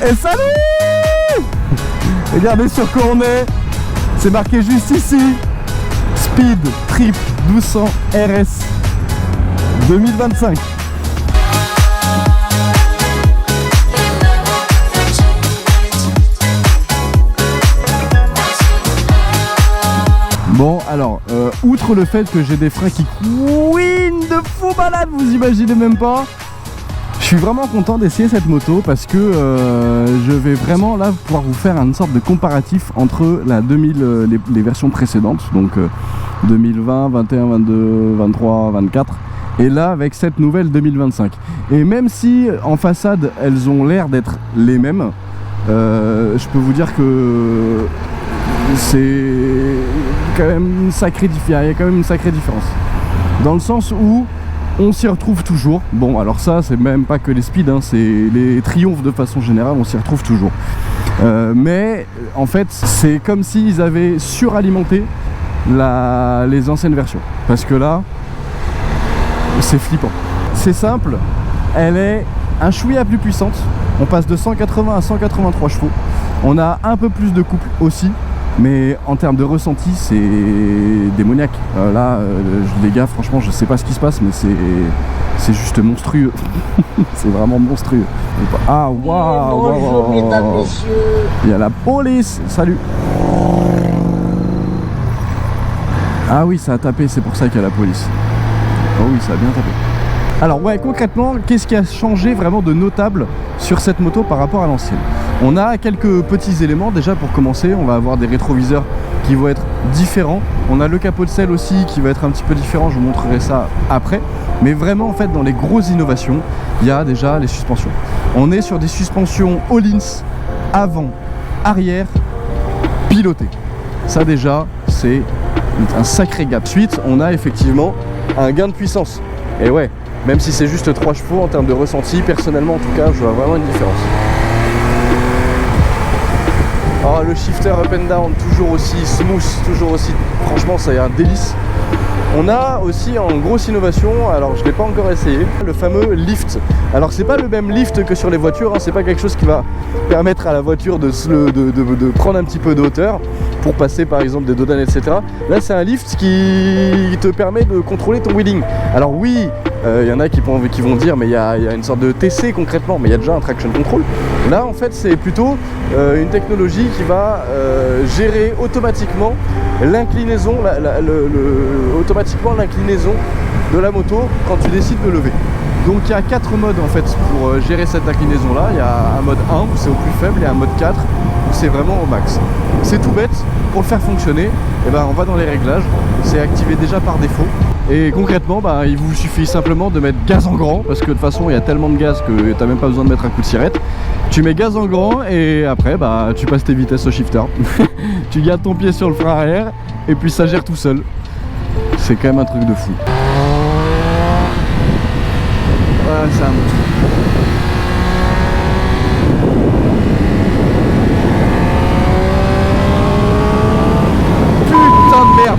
Et salut! Regardez sur quoi on est. C'est marqué juste ici. Speed Trip 1200 RS 2025. Bon alors, outre le fait que j'ai des freins qui couinent de fou malade, vous imaginez même pas. Je suis vraiment content d'essayer cette moto parce que je vais vraiment là pouvoir vous faire une sorte de comparatif entre la 2000, les versions précédentes, donc 2020, 21, 22, 23, 24 et là avec cette nouvelle 2025. Et même si en façade elles ont l'air d'être les mêmes, je peux vous dire que c'est quand même une sacrée différence. Il y a quand même une sacrée différence dans le sens où on s'y retrouve toujours. Bon alors ça c'est même pas que les speeds, hein, c'est les triomphes de façon générale, on s'y retrouve toujours. Mais en fait c'est comme s'ils avaient suralimenté les anciennes versions. Parce que là c'est flippant. C'est simple, elle est un chouïa plus puissante. On passe de 180 à 183 chevaux. On a un peu plus de couple aussi. Mais en termes de ressenti, c'est démoniaque. Là, les gars, franchement, je sais pas ce qui se passe, mais c'est juste monstrueux. C'est vraiment monstrueux. Ah, waouh! Bonjour, mesdames, messieurs. Il y a la police. Salut. Ah oui, ça a tapé, c'est pour ça qu'il y a la police. Oh oui, ça a bien tapé. Alors ouais, concrètement, qu'est-ce qui a changé vraiment de notable sur cette moto par rapport à l'ancienne? On a quelques petits éléments. Déjà pour commencer, on va avoir des rétroviseurs qui vont être différents. On a le capot de selle aussi qui va être un petit peu différent, je vous montrerai ça après. Mais vraiment en fait dans les grosses innovations, il y a déjà les suspensions. On est sur des suspensions all-ins avant, arrière, pilotées. Ça déjà c'est un sacré gap. Ensuite on a effectivement un gain de puissance. Et ouais, même si c'est juste 3 chevaux en termes de ressenti, personnellement en tout cas je vois vraiment une différence. Oh, le shifter up and down, toujours aussi smooth, toujours aussi... Franchement, ça y est un délice. On a aussi en grosse innovation, alors je ne l'ai pas encore essayé, le fameux lift. Alors c'est pas le même lift que sur les voitures, hein, c'est pas quelque chose qui va permettre à la voiture de prendre un petit peu de hauteur pour passer par exemple des dodanes, etc. Là c'est un lift qui te permet de contrôler ton wheeling. Alors oui, il y en a qui vont dire mais il y a une sorte de TC concrètement, mais il y a déjà un traction control. Là en fait c'est plutôt une technologie qui va gérer automatiquement l'inclinaison, automatiquement l'inclinaison de la moto quand tu décides de lever. Donc il y a 4 modes en fait pour gérer cette inclinaison là. Il y a un mode 1 où c'est au plus faible et un mode 4 où c'est vraiment au max. C'est tout bête, pour le faire fonctionner, et ben, on va dans les réglages, c'est activé déjà par défaut. Et concrètement, bah, il vous suffit simplement de mettre gaz en grand, parce que de toute façon il y a tellement de gaz que tu n'as même pas besoin de mettre un coup de sirette. Tu mets gaz en grand et après bah, tu passes tes vitesses au shifter. Tu gardes ton pied sur le frein arrière et puis ça gère tout seul. C'est quand même un truc de fou. Voilà, c'est un monstre. Putain de merde.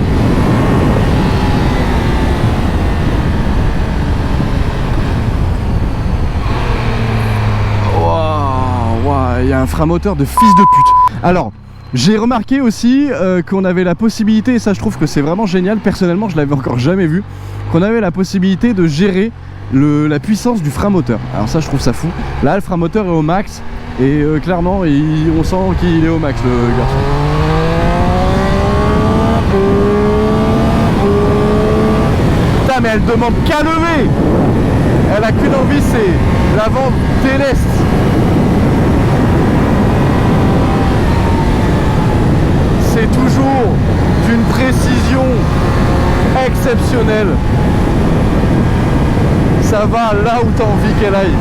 Il y a un frein moteur de fils de pute. Alors, j'ai remarqué aussi qu'on avait la possibilité, et ça je trouve que c'est vraiment génial, personnellement je l'avais encore jamais vu, qu'on avait la possibilité de gérer la puissance du frein moteur. Alors ça je trouve ça fou. Là le frein moteur est au max et clairement on sent qu'il est au max le garçon. Putain mais elle demande qu'à lever. Elle a qu'une envie, c'est la vente déleste. C'est toujours d'une précision exceptionnelle. Ça va là où tu as envie qu'elle aille.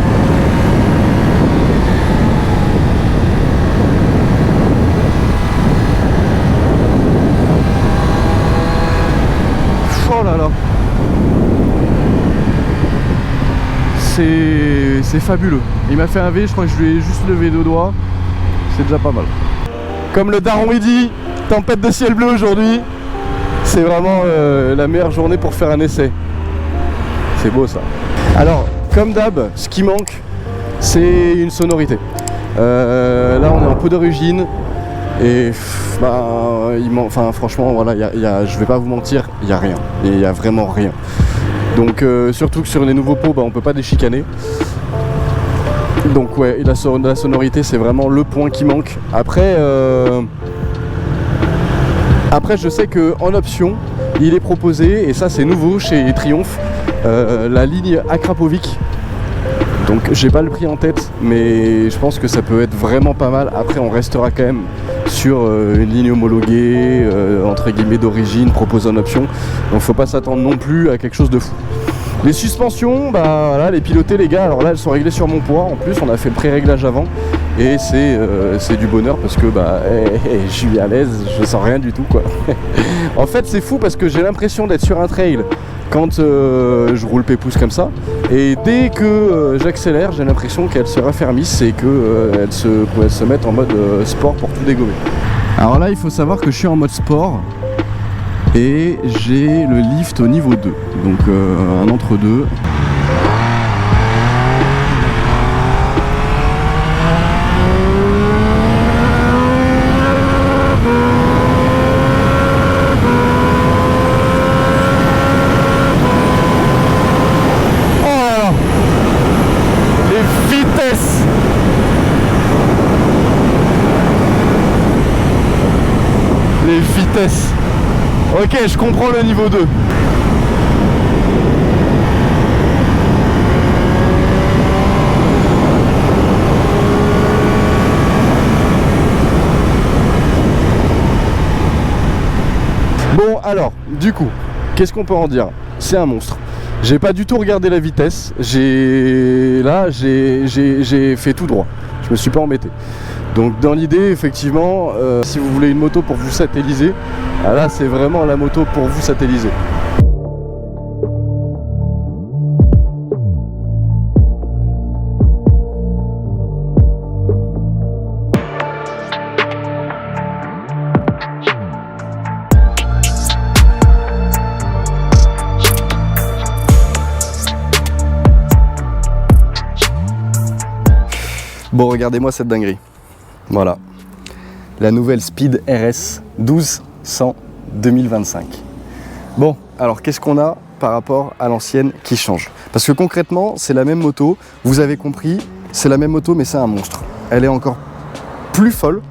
Oh là là. C'est fabuleux. Il m'a fait un V, je crois que je lui ai juste levé 2 doigts. C'est déjà pas mal. Comme le daron il dit, tempête de ciel bleu aujourd'hui. C'est vraiment la meilleure journée pour faire un essai. C'est beau ça. Alors, comme d'hab, ce qui manque, c'est une sonorité. Là on est en peau d'origine et franchement voilà, je vais pas vous mentir, il n'y a rien, il n'y a vraiment rien. Donc surtout que sur les nouveaux pots on peut pas déchicaner. Donc ouais, la sonorité c'est vraiment le point qui manque. Après je sais qu'en option il est proposé, et ça c'est nouveau chez Triumph, la ligne Akrapovic. Donc j'ai pas le prix en tête, mais je pense que ça peut être vraiment pas mal. Après on restera quand même sur une ligne homologuée, entre guillemets d'origine, proposée en option. Donc faut pas s'attendre non plus à quelque chose de fou. Les suspensions, voilà, les pilotées les gars, alors là elles sont réglées sur mon poids. En plus on a fait le pré-réglage avant. Et c'est du bonheur parce que je suis à l'aise, je sens rien du tout quoi. En fait c'est fou parce que j'ai l'impression d'être sur un trail quand je roule pépouze comme ça, et dès que j'accélère j'ai l'impression qu'elle se raffermisse et qu'elle se mette en mode sport pour tout dégommer. Alors là il faut savoir que je suis en mode sport et j'ai le lift au niveau 2, donc un entre-deux. Les vitesses. Ok, je comprends le niveau 2. Bon alors, du coup, qu'est-ce qu'on peut en dire? C'est un monstre. J'ai pas du tout regardé la vitesse. J'ai fait tout droit. Je me suis pas embêté. Donc dans l'idée, effectivement, si vous voulez une moto pour vous satelliser, là c'est vraiment la moto pour vous satelliser. Bon, regardez-moi cette dinguerie. Voilà, la nouvelle Speed RS 1200 2025. Bon, alors qu'est-ce qu'on a par rapport à l'ancienne qui change? Parce que concrètement, c'est la même moto, vous avez compris, c'est la même moto mais c'est un monstre. Elle est encore plus folle,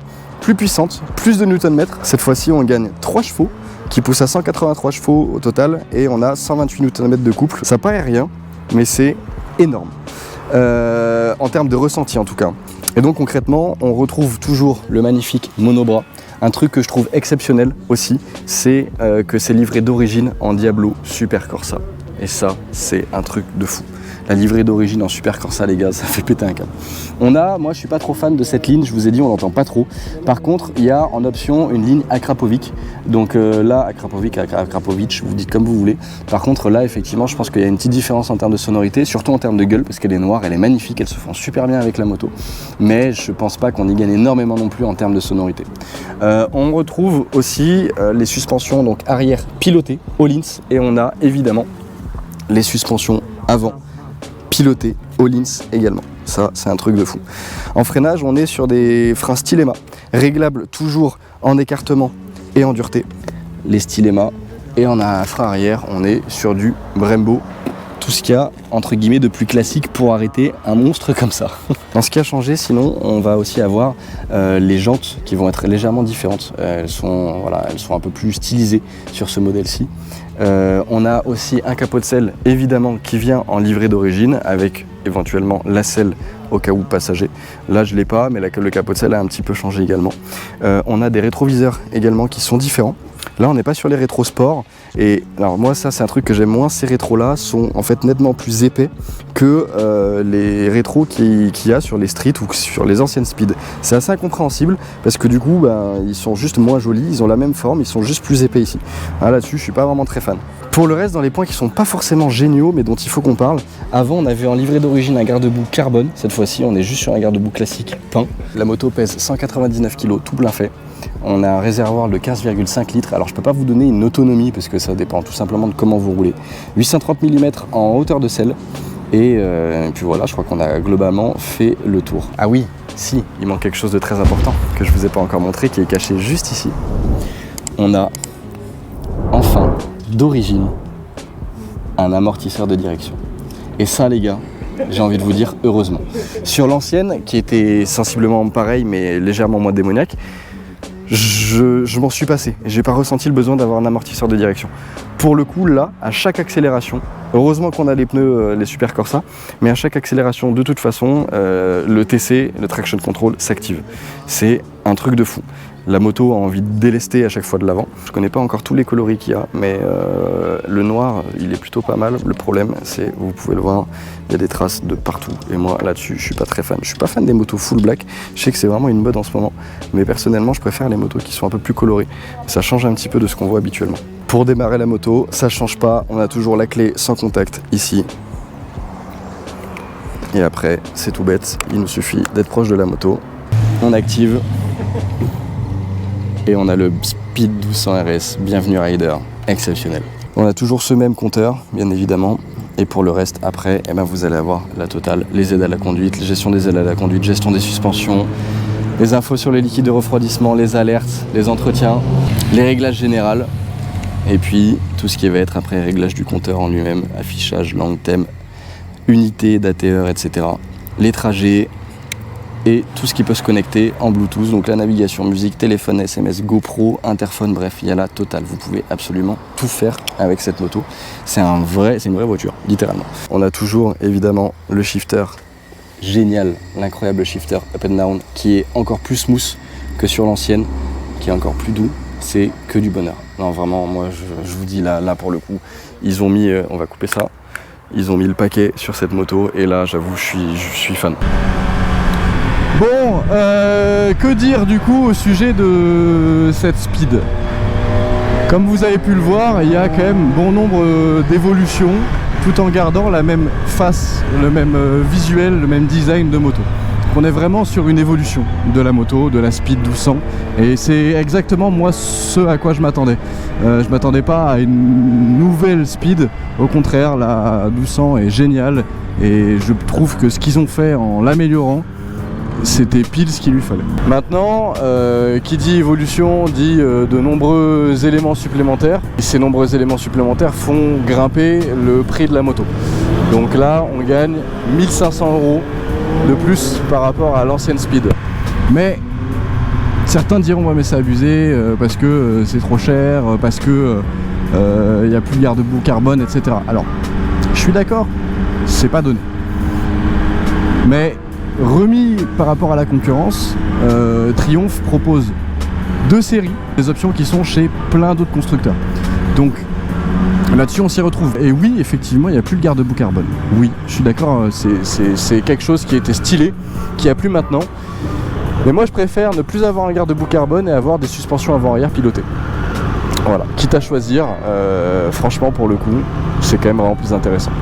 plus puissante, plus de Nm. Cette fois-ci, on gagne 3 chevaux qui poussent à 183 chevaux au total et on a 128 Nm de couple. Ça paraît rien, mais c'est énorme. En termes de ressenti en tout cas. Et donc concrètement, on retrouve toujours le magnifique monobras. Un truc que je trouve exceptionnel aussi, c'est que c'est livré d'origine en Diablo Super Corsa. Et ça, c'est un truc de fou. La livrée d'origine en Super Corsa, les gars, ça fait péter un câble. Moi je suis pas trop fan de cette ligne, je vous ai dit, on l'entend pas trop. Par contre, il y a en option une ligne Akrapovic. Donc là, Akrapovic, vous dites comme vous voulez. Par contre, là, effectivement, je pense qu'il y a une petite différence en termes de sonorité, surtout en termes de gueule, parce qu'elle est noire, elle est magnifique, elle se fond super bien avec la moto. Mais je pense pas qu'on y gagne énormément non plus en termes de sonorité. On retrouve aussi les suspensions donc arrière pilotées, Öhlins, et on a évidemment les suspensions avant piloté Öhlins également. Ça, c'est un truc de fou. En freinage, on est sur des freins Stylema, réglables toujours en écartement et en dureté. Les Stylema, et on a un frein arrière, on est sur du Brembo. Tout ce qu'il y a, entre guillemets, de plus classique pour arrêter un monstre comme ça. Dans ce qui a changé, sinon, on va aussi avoir les jantes qui vont être légèrement différentes. Elles sont un peu plus stylisées sur ce modèle-ci. On a aussi un capot de selle évidemment qui vient en livrée d'origine avec éventuellement la selle au cas où passager. Là je l'ai pas, mais le capot de selle a un petit peu changé également. On a des rétroviseurs également qui sont différents. Là on n'est pas sur les rétros sport, et alors moi ça c'est un truc que j'aime moins, ces rétros là sont en fait nettement plus épais que les rétros qu'il y a sur les street ou sur les anciennes speed. C'est assez incompréhensible parce que du coup ils sont juste moins jolis, ils ont la même forme, ils sont juste plus épais ici. Là-dessus je suis pas vraiment très fan. Pour le reste, dans les points qui sont pas forcément géniaux mais dont il faut qu'on parle, avant on avait en livrée d'origine un garde-boue carbone, cette fois-ci on est juste sur un garde-boue classique peint. La moto pèse 199 kg tout plein fait. On a un réservoir de 15,5 litres. Alors je peux pas vous donner une autonomie parce que ça dépend tout simplement de comment vous roulez. 830 mm en hauteur de selle. Et puis voilà, je crois qu'on a globalement fait le tour. Ah oui, si, il manque quelque chose de très important que je vous ai pas encore montré, qui est caché juste ici. On a enfin, d'origine, un amortisseur de direction. Et ça, les gars, j'ai envie de vous dire heureusement. Sur l'ancienne, qui était sensiblement pareil mais légèrement moins démoniaque, je m'en suis passé. J'ai pas ressenti le besoin d'avoir un amortisseur de direction. Pour le coup, là, à chaque accélération, heureusement qu'on a les pneus, les Super Corsa, mais à chaque accélération, de toute façon, le TC, le Traction Control, s'active. C'est un truc de fou. La moto a envie de délester à chaque fois de l'avant. Je connais pas encore tous les coloris qu'il y a, mais le noir, il est plutôt pas mal. Le problème, c'est, vous pouvez le voir, il y a des traces de partout. Et moi, là-dessus, je suis pas très fan. Je suis pas fan des motos full black. Je sais que c'est vraiment une mode en ce moment. Mais personnellement, je préfère les motos qui sont un peu plus colorées. Ça change un petit peu de ce qu'on voit habituellement. Pour démarrer la moto, ça change pas. On a toujours la clé sans contact ici. Et après, c'est tout bête. Il nous suffit d'être proche de la moto. On active. Et on a le Speed 1200 RS, bienvenue Rider, exceptionnel. On a toujours ce même compteur, bien évidemment. Et pour le reste, après, eh ben, vous allez avoir la totale. Les aides à la conduite, la gestion des aides à la conduite, gestion des suspensions, les infos sur les liquides de refroidissement, les alertes, les entretiens, les réglages généraux. Et puis, tout ce qui va être après réglage du compteur en lui-même, affichage, langue, thème, unité, d'ATR, etc. Les trajets, et tout ce qui peut se connecter en Bluetooth, donc la navigation, musique, téléphone, SMS, GoPro, interphone, bref, il y a la totale. Vous pouvez absolument tout faire avec cette moto. C'est une vraie voiture, littéralement. On a toujours, évidemment, le shifter génial, l'incroyable shifter up and down, qui est encore plus smooth que sur l'ancienne, qui est encore plus doux. C'est que du bonheur. Non, vraiment, moi, je vous dis, là, pour le coup, ils ont mis, on va couper ça, ils ont mis le paquet sur cette moto, et là, j'avoue, je suis fan. Bon, que dire du coup au sujet de cette Speed? Comme vous avez pu le voir, il y a quand même bon nombre d'évolutions tout en gardant la même face, le même visuel, le même design de moto. On est vraiment sur une évolution de la moto, de la Speed 1200, et c'est exactement moi ce à quoi je m'attendais. Je m'attendais pas à une nouvelle Speed, au contraire, la 1200 est géniale et je trouve que ce qu'ils ont fait en l'améliorant, c'était pile ce qu'il lui fallait. Maintenant, qui dit évolution dit de nombreux éléments supplémentaires. Et ces nombreux éléments supplémentaires font grimper le prix de la moto. Donc là, on gagne 1500 € de plus par rapport à l'ancienne Speed. Mais certains diront ouais mais c'est abusé parce que c'est trop cher, parce que il n'y a plus de garde-boue carbone, etc. Alors, je suis d'accord, c'est pas donné. Mais remis par rapport à la concurrence, Triumph propose 2 séries, des options qui sont chez plein d'autres constructeurs. Donc là-dessus on s'y retrouve. Et oui, effectivement, il n'y a plus le garde-boue carbone. Oui, je suis d'accord, c'est quelque chose qui était stylé, qui a plus maintenant. Mais moi je préfère ne plus avoir un garde-boue carbone et avoir des suspensions avant-arrière pilotées. Voilà, quitte à choisir, franchement pour le coup, c'est quand même vraiment plus intéressant.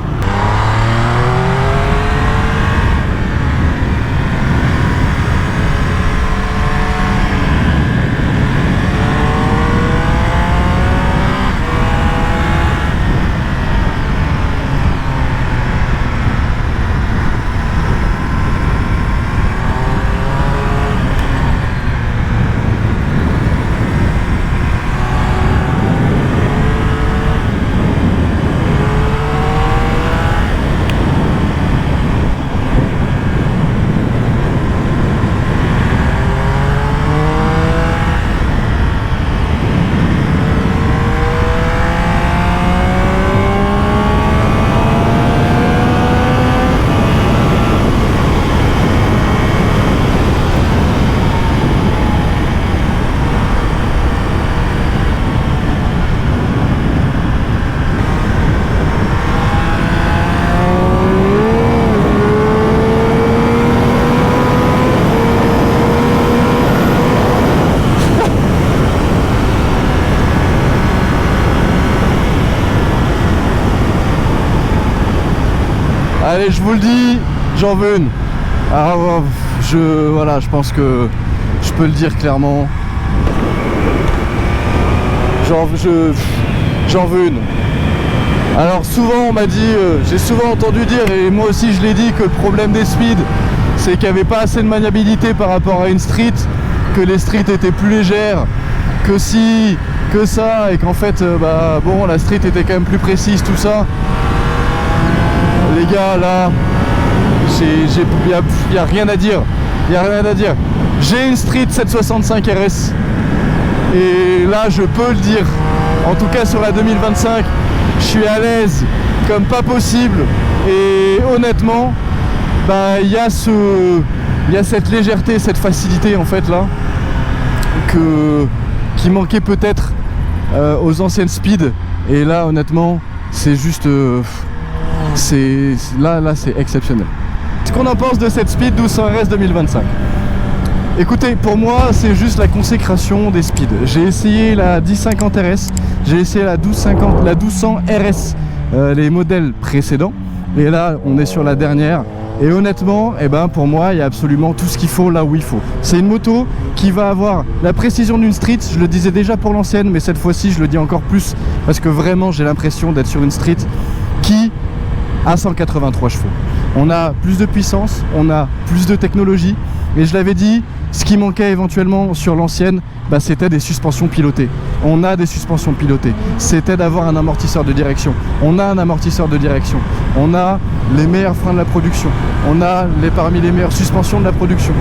Allez, je vous le dis, j'en veux une. Alors, voilà, je pense que je peux le dire clairement. J'en veux une. Alors souvent on m'a dit, j'ai souvent entendu dire, et moi aussi je l'ai dit, que le problème des Speed, c'est qu'il n'y avait pas assez de maniabilité par rapport à une street, que les streets étaient plus légères, que si, que ça, et qu'en fait, bon, la street était quand même plus précise, tout ça. Les gars, là, il n'y a rien à dire. Il n'y a rien à dire. J'ai une Street 765 RS. Et là, je peux le dire. En tout cas, sur la 2025, je suis à l'aise comme pas possible. Et honnêtement, il y a cette légèreté, cette facilité, en fait, là, qui manquait peut-être aux anciennes Speed. Et là, honnêtement, c'est juste... là, c'est exceptionnel. Ce qu'on en pense de cette Speed 1200 RS 2025? Écoutez, pour moi, c'est juste la consécration des Speed. J'ai essayé la 1050 RS, j'ai essayé la 1200 RS, les modèles précédents. Et là, on est sur la dernière. Et honnêtement, pour moi, il y a absolument tout ce qu'il faut là où il faut. C'est une moto qui va avoir la précision d'une street. Je le disais déjà pour l'ancienne, mais cette fois-ci, je le dis encore plus. Parce que vraiment, j'ai l'impression d'être sur une street qui a 183 chevaux. On a plus de puissance, on a plus de technologie. Et je l'avais dit, ce qui manquait éventuellement sur l'ancienne, c'était des suspensions pilotées. On a des suspensions pilotées. C'était d'avoir un amortisseur de direction. On a un amortisseur de direction. On a les meilleurs freins de la production. On a parmi les meilleures suspensions de la production.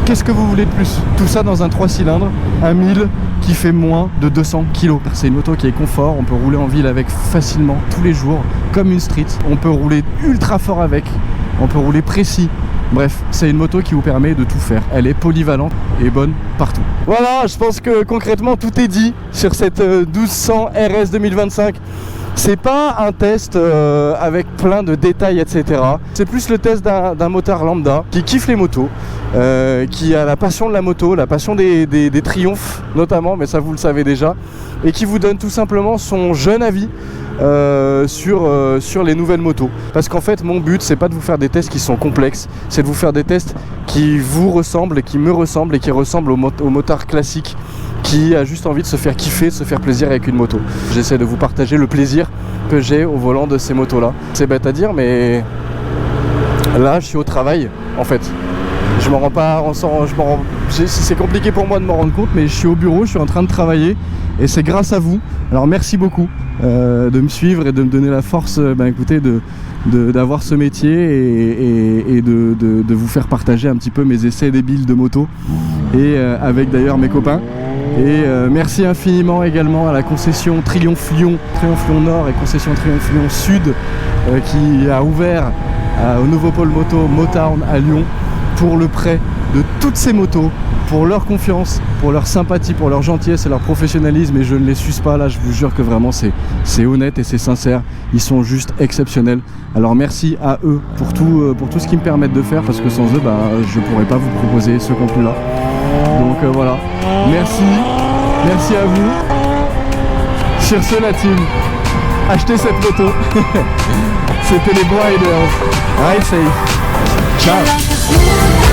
Qu'est-ce que vous voulez de plus? Tout ça dans un 3 cylindres, un 1000 qui fait moins de 200 kg. C'est une moto qui est confort, on peut rouler en ville avec facilement tous les jours, comme une street. On peut rouler ultra fort avec, on peut rouler précis. Bref, c'est une moto qui vous permet de tout faire. Elle est polyvalente et bonne partout. Voilà, je pense que concrètement tout est dit sur cette 1200 RS 2025. C'est pas un test avec plein de détails, etc. C'est plus le test d'un motard lambda qui kiffe les motos, qui a la passion de la moto, la passion des triomphes notamment, mais ça vous le savez déjà, et qui vous donne tout simplement son jeune avis sur les nouvelles motos. Parce qu'en fait, mon but, c'est pas de vous faire des tests qui sont complexes, c'est de vous faire des tests qui vous ressemblent, et qui me ressemblent, et qui ressemblent au motard classique, qui a juste envie de se faire kiffer, de se faire plaisir avec une moto. J'essaie de vous partager le plaisir que j'ai au volant de ces motos-là. C'est bête à dire, mais là, je suis au travail, en fait. Je m'en rends pas, c'est compliqué pour moi de m'en rendre compte, mais je suis au bureau, je suis en train de travailler, et c'est grâce à vous. Alors merci beaucoup de me suivre et de me donner la force, écoutez, d'avoir ce métier et de vous faire partager un petit peu mes essais débiles de moto, et avec d'ailleurs mes copains. Et merci infiniment également à la concession Triomphe Lyon Nord et concession Triomphe Lyon Sud qui a ouvert au nouveau pôle moto Motown à Lyon pour le prêt de toutes ces motos, pour leur confiance, pour leur sympathie, pour leur gentillesse et leur professionnalisme. Et je ne les suce pas là, je vous jure que vraiment c'est honnête et c'est sincère. Ils sont juste exceptionnels. Alors merci à eux pour tout ce qu'ils me permettent de faire, parce que sans eux je ne pourrais pas vous proposer ce contenu là. Donc voilà, merci à vous. Sur ce, la team, achetez cette moto. C'était les Briders. Ride safe. Ciao.